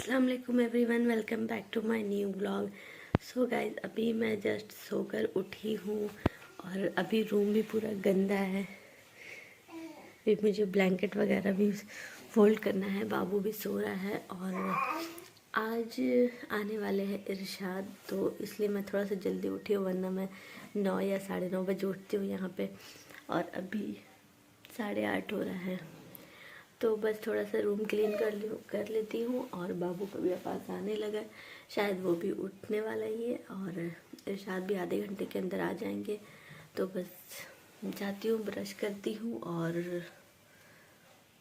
अस्सलाम वालेकुम everyone, welcome back to my new vlog. So guys, अभी मैं जस्ट सोकर उठी हूँ और अभी रूम भी पूरा गंदा है। अभी मुझे ब्लैंकेट वगैरह भी फोल्ड करना है। बाबू भी सो रहा है और आज आने वाले हैं इरशाद, तो इसलिए मैं थोड़ा सा जल्दी उठी हूँ, वरना मैं 9 या 9:30 बजे उठती हूँ यहाँ पे। और अभी 8:30 हो रहा है, तो बस थोड़ा सा रूम क्लीन कर लेती हूँ। और बाबू को भी पास आने लगा है, शायद वो भी उठने वाला ही है और इरशाद भी आधे घंटे के अंदर आ जाएंगे। तो बस जाती हूँ, ब्रश करती हूँ और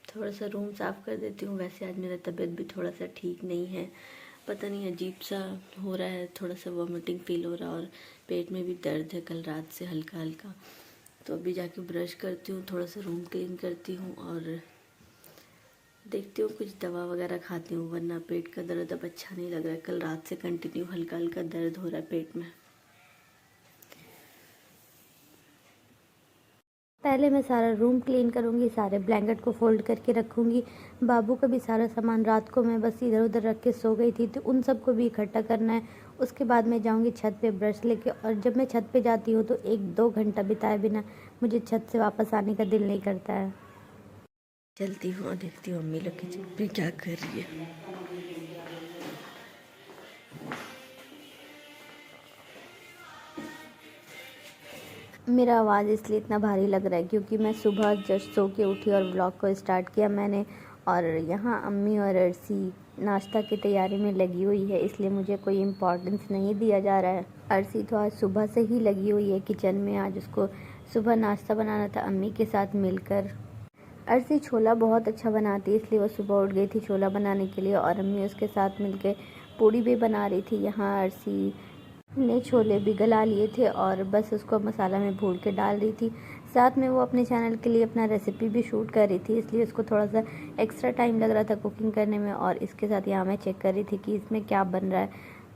थोड़ा सा रूम साफ़ कर देती हूँ। वैसे आज मेरा तबीयत भी थोड़ा सा ठीक नहीं है, पता नहीं अजीब सा हो रहा है, थोड़ा सा वॉमिटिंग फील हो रहा है और पेट में भी दर्द है कल रात से हल्का हल्का। तो अभी जाके ब्रश करती हूँ, थोड़ा सा रूम क्लीन करती हूँ और देखती हूँ कुछ दवा वगैरह खाती हूँ, वरना पेट का दर्द अब अच्छा नहीं लग रहा है। कल रात से कंटिन्यू हल्का हल्का दर्द हो रहा है पेट में। पहले मैं सारा रूम क्लीन करूँगी, सारे ब्लैंकेट को फोल्ड करके रखूँगी। बाबू का भी सारा सामान रात को मैं बस इधर उधर रख के सो गई थी, तो उन सबको भी इकट्ठा करना है। उसके बाद मैं जाऊँगी छत पे ब्रश लेके, और जब मैं छत पे जाती हूँ तो 1-2 घंटा बिताए बिना मुझे छत से वापस आने का दिल नहीं करता है। चलती हूँ और देखती हूँ अम्मी लोग किचन पे क्या कर रही है। मेरा आवाज़ इसलिए इतना भारी लग रहा है क्योंकि मैं सुबह जस्ट सो के उठी और व्लॉग को स्टार्ट किया मैंने, और यहाँ अम्मी और अर्सी नाश्ता की तैयारी में लगी हुई है, इसलिए मुझे कोई इम्पोर्टेंस नहीं दिया जा रहा है। अर्सी तो आज सुबह से ही लगी हुई है किचन में, आज उसको सुबह नाश्ता बनाना था अम्मी के साथ मिलकर। अर्सी छोला बहुत अच्छा बनाती है, इसलिए वो सुबह उठ गई थी छोला बनाने के लिए, और अम्मी उसके साथ मिलके पूड़ी भी बना रही थी। यहाँ अर्सी ने छोले भी गला लिए थे और बस उसको मसाला में भून के डाल रही थी। साथ में वो अपने चैनल के लिए अपना रेसिपी भी शूट कर रही थी, इसलिए उसको थोड़ा सा एक्स्ट्रा टाइम लग रहा था कुकिंग करने में। और इसके साथ यहाँ मैं चेक कर रही थी कि इसमें क्या बन रहा है।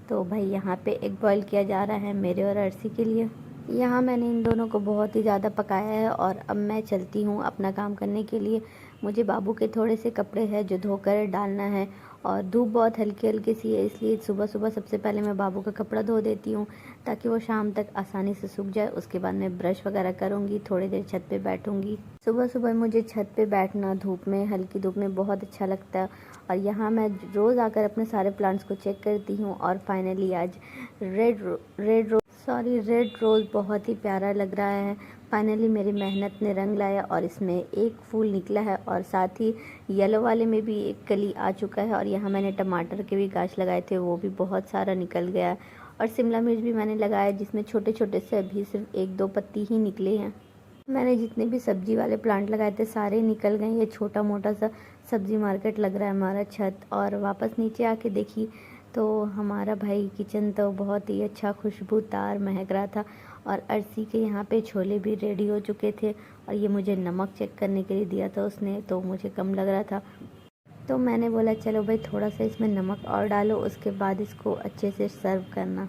तो भाई यहाँ पे एग बॉईल किया जा रहा है मेरे और अर्सी के लिए। यहाँ मैंने इन दोनों को बहुत ही ज़्यादा पकाया है और अब मैं चलती हूँ अपना काम करने के लिए। मुझे बाबू के थोड़े से कपड़े हैं जो धोकर डालना है, और धूप बहुत हल्की हल्की सी है, इसलिए सुबह सुबह सबसे पहले मैं बाबू का कपड़ा धो देती हूँ ताकि वो शाम तक आसानी से सूख जाए। उसके बाद मैं ब्रश वगैरह करूँगी, थोड़ी देर छत पे बैठूँगी। सुबह सुबह मुझे छत पे बैठना धूप में, हल्की धूप में बहुत अच्छा लगता है। और यहाँ मैं रोज़ आकर अपने सारे प्लांट्स को चेक करती हूँ, और फाइनली आज रेड रोज़ बहुत ही प्यारा लग रहा है। फाइनली मेरी मेहनत ने रंग लाया और इसमें एक फूल निकला है, और साथ ही येलो वाले में भी एक कली आ चुका है। और यहाँ मैंने टमाटर के भी गाछ लगाए थे, वो भी बहुत सारा निकल गया है। और शिमला मिर्च भी मैंने लगाया, जिसमें छोटे छोटे से अभी सिर्फ 1-2 पत्ती ही निकले हैं। मैंने जितने भी सब्जी वाले प्लांट लगाए थे सारे निकल गए। ये छोटा मोटा सा सब्जी मार्केट लग रहा है हमारा छत। और वापस नीचे आके देखी तो हमारा भाई किचन तो बहुत ही अच्छा खुशबूदार महक रहा था, और अर्सी के यहाँ पे छोले भी रेडी हो चुके थे। और ये मुझे नमक चेक करने के लिए दिया था उसने, तो मुझे कम लग रहा था, तो मैंने बोला चलो भाई थोड़ा सा इसमें नमक और डालो, उसके बाद इसको अच्छे से सर्व करना।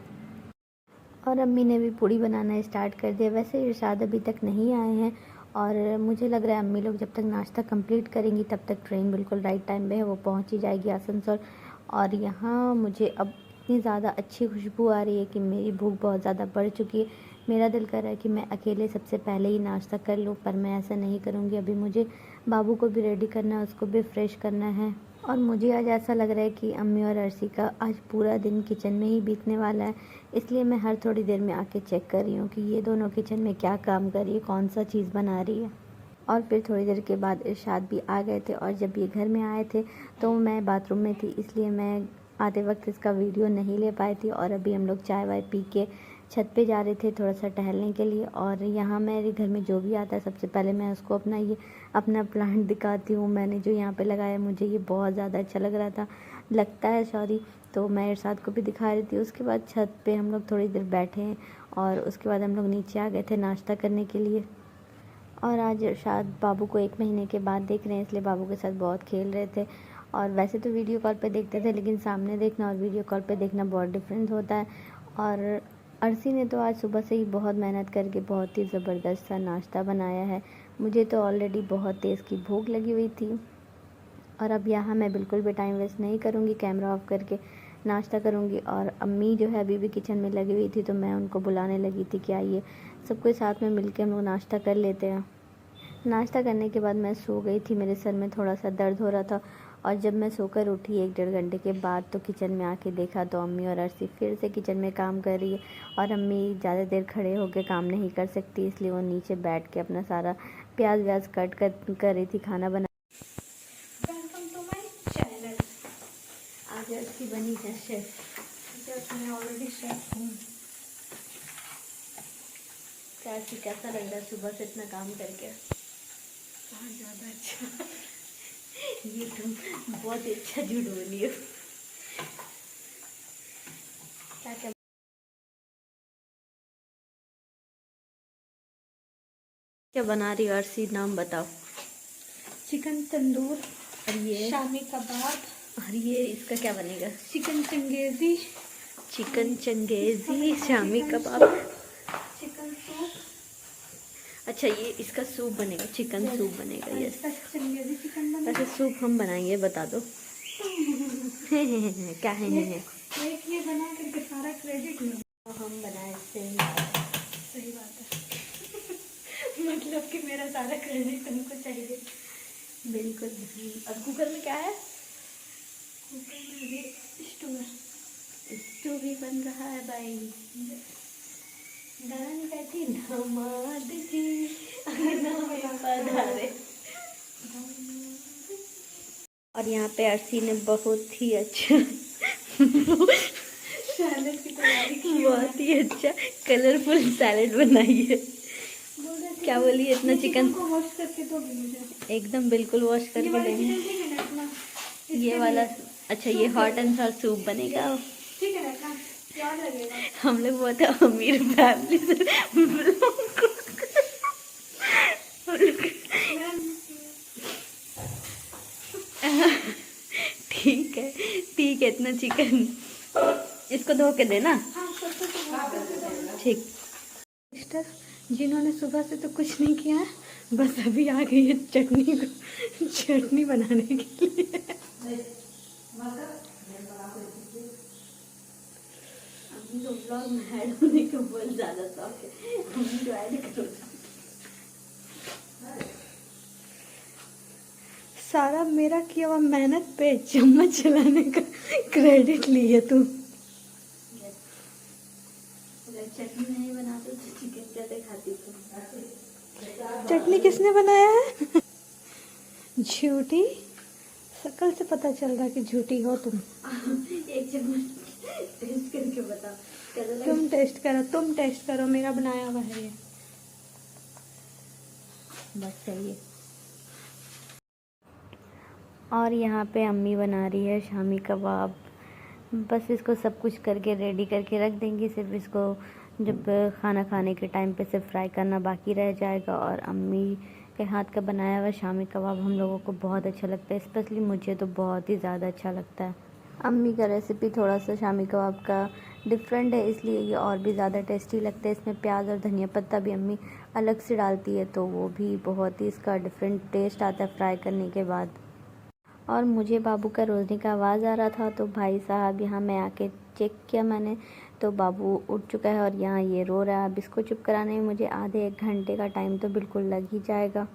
और अम्मी ने भी पूड़ी बनाना स्टार्ट कर दिया। वैसे इरशाद अभी तक नहीं आए हैं, और मुझे लग रहा है अम्मी लोग जब तक नाश्ता कंप्लीट करेंगी तब तक ट्रेन बिल्कुल राइट टाइम पे है, वो पहुंच ही जाएगी आसनसोल। और यहाँ मुझे अब इतनी ज़्यादा अच्छी खुशबू आ रही है कि मेरी भूख बहुत ज़्यादा बढ़ चुकी है। मेरा दिल कर रहा है कि मैं अकेले सबसे पहले ही नाश्ता कर लूँ, पर मैं ऐसा नहीं करूँगी। अभी मुझे बाबू को भी रेडी करना है, उसको भी फ्रेश करना है। और मुझे आज ऐसा लग रहा है कि अम्मी और अर्सी का आज पूरा दिन किचन में ही बीतने वाला है, इसलिए मैं हर थोड़ी देर में आके चेक कर रही हूँ कि ये दोनों किचन में क्या काम कर रही है, कौन सा चीज़ बना रही है। और फिर थोड़ी देर के बाद इरशाद भी आ गए थे, और जब ये घर में आए थे तो मैं बाथरूम में थी, इसलिए मैं आते वक्त इसका वीडियो नहीं ले पाई थी। और अभी हम लोग चाय वाय पी के छत पे जा रहे थे थोड़ा सा टहलने के लिए। और यहाँ मेरे घर में जो भी आता है सबसे पहले मैं उसको अपना प्लांट दिखाती हूँ। मैंने जो यहाँ पे लगाया, मुझे ये बहुत ज़्यादा अच्छा लगता है सॉरी। तो मैं इरशाद को भी दिखा रही थी। उसके बाद छत पे हम लोग थोड़ी देर बैठे, और उसके बाद हम लोग नीचे आ गए थे नाश्ता करने के लिए। और आज इरशाद बाबू को 1 महीने के बाद देख रहे हैं, इसलिए बाबू के साथ बहुत खेल रहे थे। और वैसे तो वीडियो कॉल पे देखते थे, लेकिन सामने देखना और वीडियो कॉल पे देखना बहुत डिफरेंस होता है। और अर्सी ने तो आज सुबह से ही बहुत मेहनत करके बहुत ही ज़बरदस्त सा नाश्ता बनाया है। मुझे तो ऑलरेडी बहुत तेज़ की भूख लगी हुई थी, और अब यहाँ मैं बिल्कुल भी टाइम वेस्ट नहीं करूँगी, कैमरा ऑफ करके नाश्ता करूँगी। और अम्मी जो है अभी भी किचन में लगी हुई थी, तो मैं उनको बुलाने लगी थी कि आइए सबको साथ में मिलके हम लोग नाश्ता कर लेते हैं। नाश्ता करने के बाद मैं सो गई थी, मेरे सर में थोड़ा सा दर्द हो रहा था। और जब मैं सोकर उठी 1-1.5 घंटे के बाद, तो किचन में आके देखा तो अम्मी और अर्शी फिर से किचन में काम कर रही है। और अम्मी ज़्यादा देर खड़े होकर काम नहीं कर सकती, इसलिए वो नीचे बैठ के अपना सारा प्याज व्याज कट कर रही थी, खाना बना। Welcome to my channel. आज अर्शी बनी है शेफ। मैं ऑलरेडी शेफ हूँ। अर्शी कैसा लग रहा है सुबह से इतना काम करके? बहुत ज़्यादा अच्छा। ये तुम बहुत ही अच्छा झूठ बोली हो। क्या क्या क्या बना रही हो अर्शी, नाम बताओ। चिकन तंदूर, और ये शामी कबाब, और ये इसका क्या बनेगा? Chicken Changezi, chicken Changezi, shami kebab. Chicken soup. अच्छा, ये इसका सूप बनेगा, चिकन सूप बनेगा। यस, इसका चंगेज़ी चिकन बना। वैसे सूप हम बनाएंगे, बता दो। क्या है? एक ये बना करके सारा क्रेडिट लो। हम बनाए इससे। सही बात है। मतलब कि मेरा सारा क्रेडिट तुमको चाहिए। बिल्कुल। और कुकर में क्या है? कुकर में भी स्टू भी बन रहा है भाई। गाना कहती दामाद जी पधारे। और यहाँ पे अर्शी ने बहुत ही अच्छा सैलेड की तैयारी की। बहुत ही अच्छा कलरफुल सैलेड बनाई है। क्या बोली? इतना चिकन को वॉश करके तो मुझे एकदम बिल्कुल वॉश करके देंगे। ये वाला अच्छा, ये हॉट एंड सॉस सूप बनेगा। ठीक है ना, याद लगेगा। हम लोग बहुत अमीर फैमिली से ठीक है ठीक है, इतना चिकन इसको धो के देना। ठीक। सिस्टर जिन्होंने सुबह से तो कुछ नहीं किया है, बस अभी आ गई है चटनी बनाने के लिए। व्लॉग में ऐड होने का बहुत ज़्यादा शौक है, हम तो ऐड करो। सारा मेरा किया हुआ मेहनत पे चम्मच चलाने का क्रेडिट लिए तू। अगर चटनी नहीं बनाते तो चिकन कैसे खाती तुम? चटनी किसने बनाया है? झूठी, शक्ल से पता चल रहा है कि झूठी हो तुम। एक चम्मच टेस्ट करके बताओ कैसा लगा? तुम टेस्ट करो, मेरा बनाया हुआ है ये। बस सही है। और यहाँ पे अम्मी बना रही है शामी कबाब। बस इसको सब कुछ करके रेडी करके रख देंगी, सिर्फ इसको जब खाना खाने के टाइम पे सिर्फ फ्राई करना बाकी रह जाएगा। और अम्मी के हाथ का बनाया हुआ शामी कबाब हम लोगों को बहुत अच्छा लगता है, स्पेशली मुझे तो बहुत ही ज़्यादा अच्छा लगता है। अम्मी का रेसिपी थोड़ा सा शामी कबाब का डिफरेंट है, इसलिए ये और भी ज़्यादा टेस्टी लगता है। इसमें प्याज और धनिया पत्ता भी अम्मी अलग से डालती है, तो वो भी बहुत ही इसका डिफरेंट टेस्ट आता है फ्राई करने के बाद। और मुझे बाबू का रोज़ने का आवाज़ आ रहा था, तो भाई साहब यहाँ मैं आके चेक किया मैंने, तो बाबू उठ चुका है और यहाँ ये रो रहा है। अब इसको चुप कराने में मुझे आधे 1 घंटे का टाइम तो बिल्कुल लग ही जाएगा।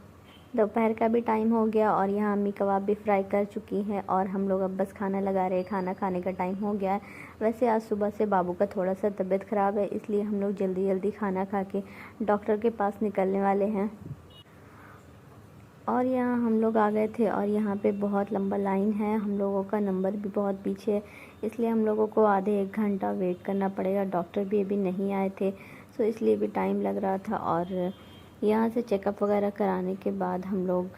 दोपहर का भी टाइम हो गया और यहाँ अम्मी कबाब भी फ्राई कर चुकी हैं और हम लोग अब बस खाना लगा रहे हैं। खाना खाने का टाइम हो गया है। वैसे आज सुबह से बाबू का थोड़ा सा तबीयत ख़राब है, इसलिए हम लोग जल्दी जल्दी खाना खा के डॉक्टर के पास निकलने वाले हैं। और यहाँ हम लोग आ गए थे और यहाँ पे बहुत लंबा लाइन है, हम लोगों का नंबर भी बहुत पीछे है, इसलिए हम लोगों को आधे 1 घंटा वेट करना पड़ेगा। डॉक्टर भी अभी नहीं आए थे, सो इसलिए भी टाइम लग रहा था। और यहाँ से चेकअप वगैरह कराने के बाद हम लोग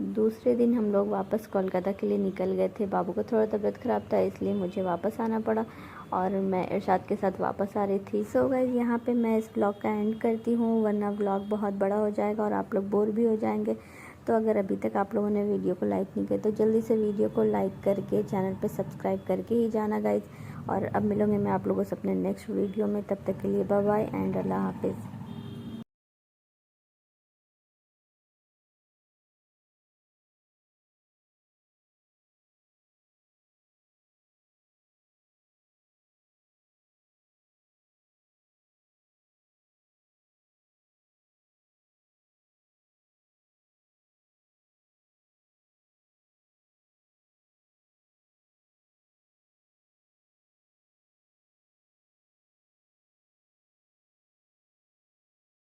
दूसरे दिन हम लोग वापस कोलकाता के लिए निकल गए थे। बाबू का थोड़ा तबीयत ख़राब था, इसलिए मुझे वापस आना पड़ा और मैं इरशाद के साथ वापस आ रही थी। सो गाइस, यहाँ पे मैं इस ब्लॉग का एंड करती हूँ, वरना ब्लॉग बहुत बड़ा हो जाएगा और आप लोग बोर भी हो जाएंगे। तो अगर अभी तक आप लोगों ने वीडियो को लाइक नहीं किया तो जल्दी से वीडियो को लाइक करके चैनल पर सब्सक्राइब करके ही जाना गाइस। और अब मिलूँगी मैं आप लोगों से अपने नेक्स्ट वीडियो में, तब तक के लिए बाय बाय एंड अल्लाह हाफिज़।